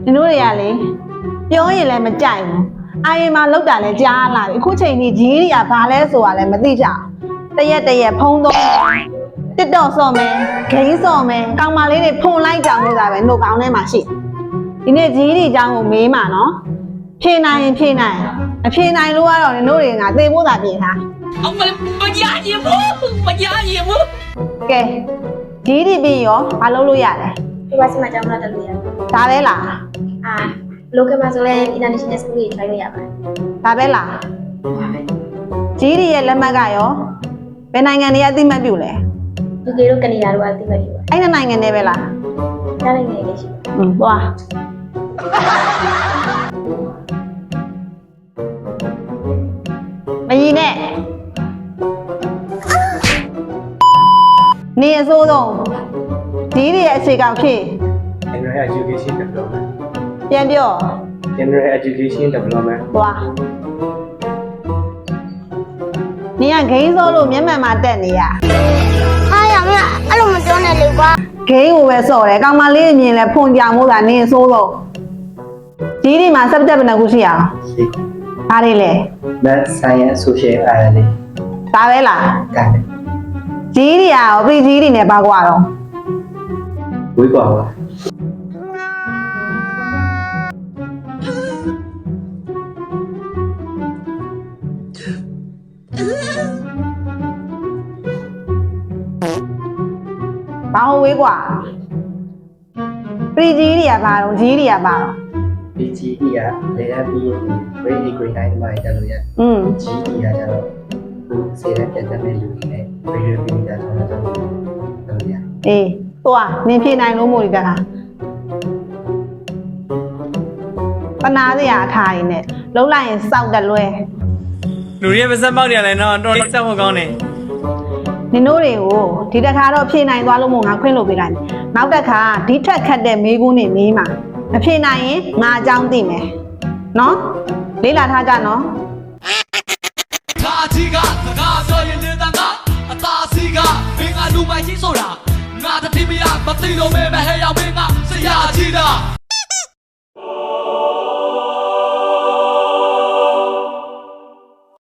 နင်တို့တွေကလေပြောရင်လည်းမကြိုက်ဘူးအာရင်မှာလောက်တာလည်းကြားလာပြီအခုချိန်ကြီးကြီးတွေကဘာလဲဆိုတာလည်းမသိကြဘူးတရက်ဖုံးတော့တစ်တော့စော်မယ်ဂိမ်းစော်မယ်ကောင်မလေးတွေဖုန်လိုက်ကြောင်လို့သာပဲနှုတ်ကောင်းထဲမှာရှိဒီနေ့ကြီးတွေအကြောင်းကိုမေးမှာနော်ဖြေနိုင်ရင်ဖြေနိုင်အဖြေနိုင်လို့ကတော့နင်တို့တွေကငါသေဖို့သာပြင်ထားမရရင်ဘူးကဲကြီးတွေပြီးရောမလုပ်လို့ရတယ်ဒီဘက်မှာကြောင်းလာတယ်လို့ရဒါပဲလားlocal မှာဆိုလဲ international school ကြီးထိုင်လို့ရပါတယ်ဒါပဲလားကြီးတွေရဲ့လက်မှတ်ကရောဘယ်နိုင်ငံတွေအသိမှတ်ပြုလဲUK တို့ကနေဒါတို့အသိမှတ်ပြုပါအဲ့ဒီနိုင်ငံတွေပဲလားဒါနိုင်ငံတွေရှိပါသွားမကြီးနဲ့နေအစိုးဆုံးဒီတွေရဲ့အခြေကောက်ဖြစ် General Education Development ပြန်ပြော General Education Development သွားနေကဂိမ်းစောလို့မျက်မှန်မှာတက်နေရဟာရမအဲ့လိုမပြောနဲ့လေကွာဂိမ်းကိုပဲစော်တယ်ကောင်မလေးမြင်လဲဖုန်ကြမို့သာနေအစိုးဆုံးဒီဒီမှာ subject ဘယ်နှခုရှိရအောင်ရှိဘာတွေလဲ Math Science Social အဲ့လေဒါပဲလားဒါပဲကြီးတွေရောပြီးကြီးတွေနဲ့ပါကွာတော့ဝေးကွာပါဘာဟုတ်ဝေးကွာပြီးကြီးတွေကပါတော့ကြီးတွေကပါတော့ဒီကြီးကြီးကလေယာဉ်ပြီး grade 8 grade 9မှာတက်လို့ရကြီးကြီးကကျတော့ခုစေရပြန်တက်မဲ့လူတွေနဲ့ grade ပြီးတာဆိုတော့တက်လို့ရအေးသွားနင်ဖြေနိုင်လို့မို့ဒီကခါပနာစရာအခါရင်းနဲ့လုံးလိုက်ရင်စောက်တက်လွဲလူတွေပဲစက်ပေါက်နေရလဲနော်တော်တော်စက်ဖို့ကောင်းတယ်နင်တို့တွေကိုဒီတစ်ခါတော့ဖြေနိုင်သွားလို့မို့ငါခွင့်လို့ပေးလိုက်နောက်တစ်ခါဒီထက်ခတ်တဲ့မေးခွန်းတွေမေးမှာမဖြေနိုင်ရင်ငါအကြောင်းသိမယ်နော်လေးလာထားကြနော်သာကြီးကစကားဆိုရင်နေတာကအသာစီကမင်းကလူပိုင်ကြီးဆိုတာငါတတိမရမသိလို့မဲမဟဲရောက်မင်းကဆရာကြီးတာ